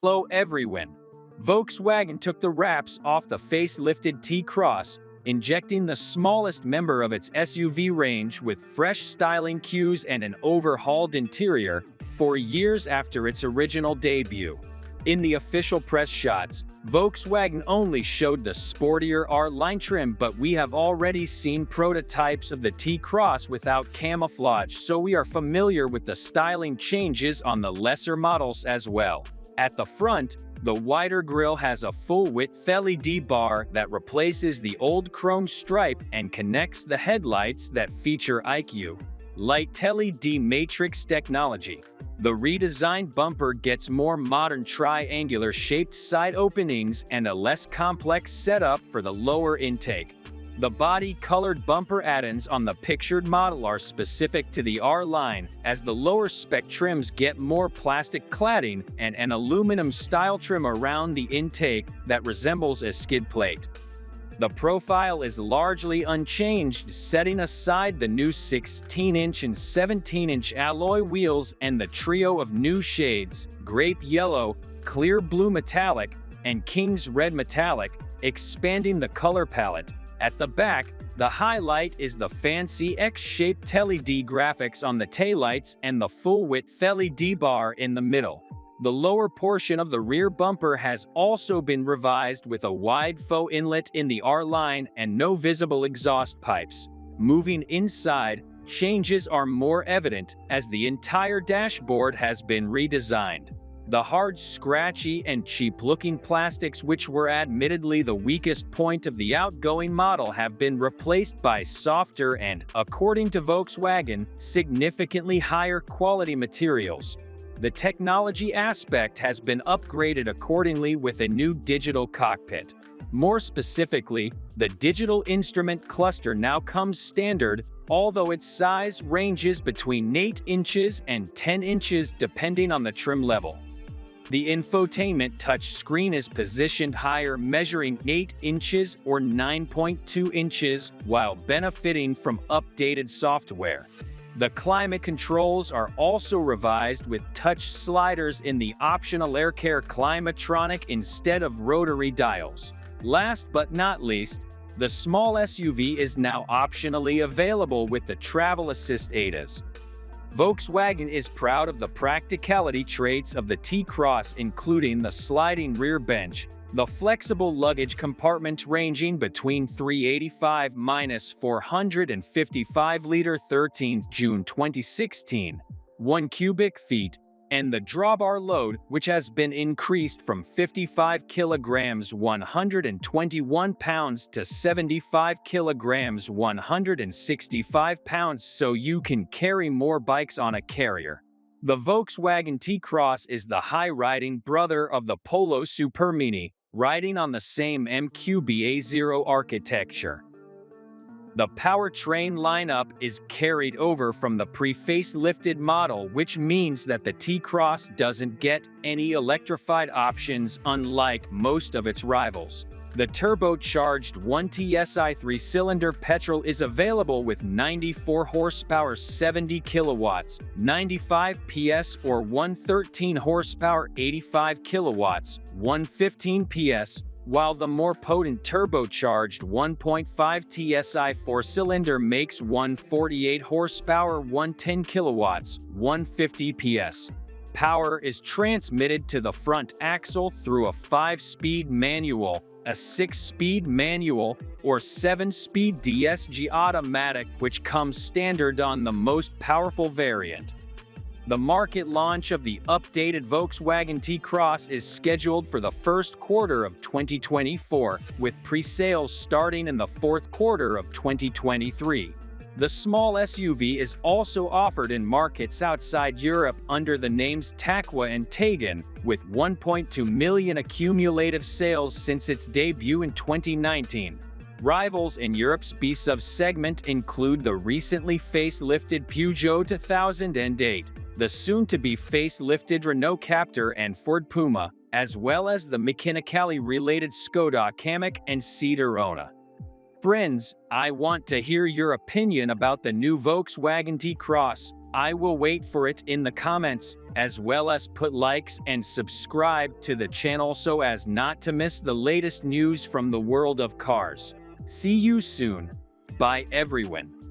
Hello everyone. Volkswagen took the wraps off the facelifted T-Cross, injecting the smallest member of its SUV range with fresh styling cues and an overhauled interior 4 years after its original debut. In the official press shots, Volkswagen only showed the sportier R-line trim, but we have already seen prototypes of the T-Cross without camouflage, so we are familiar with the styling changes on the lesser models as well. At the front, the wider grille has a full-width LED bar that replaces the old chrome stripe and connects the headlights that feature IQ.Light LED Matrix technology. The redesigned bumper gets more modern triangular-shaped side openings and a less complex setup for the lower intake. The body-colored bumper add-ons on the pictured model are specific to the R-line, as the lower-spec trims get more plastic cladding and an aluminum-style trim around the intake that resembles a skid plate. The profile is largely unchanged, setting aside the new 16-inch and 17-inch alloy wheels and the trio of new shades, grape yellow, clear blue metallic, and king's red metallic, expanding the color palette. At the back, the highlight is the fancy X-shaped LED graphics on the taillights and the full-width LED bar in the middle. The lower portion of the rear bumper has also been revised with a wide faux inlet in the R-line and no visible exhaust pipes. Moving inside, changes are more evident as the entire dashboard has been redesigned. The hard, scratchy, and cheap-looking plastics, which were admittedly the weakest point of the outgoing model, have been replaced by softer and, according to Volkswagen, significantly higher quality materials. The technology aspect has been upgraded accordingly with a new digital cockpit. More specifically, the digital instrument cluster now comes standard, although its size ranges between 8 inches and 10 inches depending on the trim level. The infotainment touchscreen is positioned higher, measuring 8 inches or 9.2 inches, while benefiting from updated software. The climate controls are also revised with touch sliders in the optional AirCare Climatronic instead of rotary dials. Last but not least, the small SUV is now optionally available with the Travel Assist ADAS. Volkswagen is proud of the practicality traits of the T-Cross, including the sliding rear bench, the flexible luggage compartment ranging between 385-455-liter 13th June 2016, 1 cubic feet, and the drawbar load, which has been increased from 55 kilograms 121 pounds to 75 kilograms 165 pounds, so you can carry more bikes on a carrier. The Volkswagen T-Cross is the high-riding brother of the Polo Super Mini, riding on the same MQB-A0 architecture. The powertrain lineup is carried over from the pre-facelifted model, which means that the T-Cross doesn't get any electrified options unlike most of its rivals. The turbocharged 1 TSI 3-cylinder petrol is available with 94 horsepower 70 kilowatts, 95 PS or 113 horsepower 85 kilowatts, 115 PS, while the more potent turbocharged 1.5 TSI 4-cylinder makes 148 horsepower 110 kilowatts, 150 PS. Power is transmitted to the front axle through a 5-speed manual, a 6-speed manual, or 7-speed DSG automatic, which comes standard on the most powerful variant. The market launch of the updated Volkswagen T-Cross is scheduled for the first quarter of 2024, with pre-sales starting in the fourth quarter of 2023. The small SUV is also offered in markets outside Europe under the names Taqwa and Taycan, with 1.2 million accumulative sales since its debut in 2019. Rivals in Europe's B-SUV segment include the recently facelifted Peugeot 2008, the soon-to-be facelifted Renault Captur and Ford Puma, as well as the mechanically related Skoda Kamiq and Seat Arona. Friends, I want to hear your opinion about the new Volkswagen T-Cross. I will wait for it in the comments. as well as put likes and subscribe to the channel so as not to miss the latest news from the world of cars. See you soon. Bye everyone.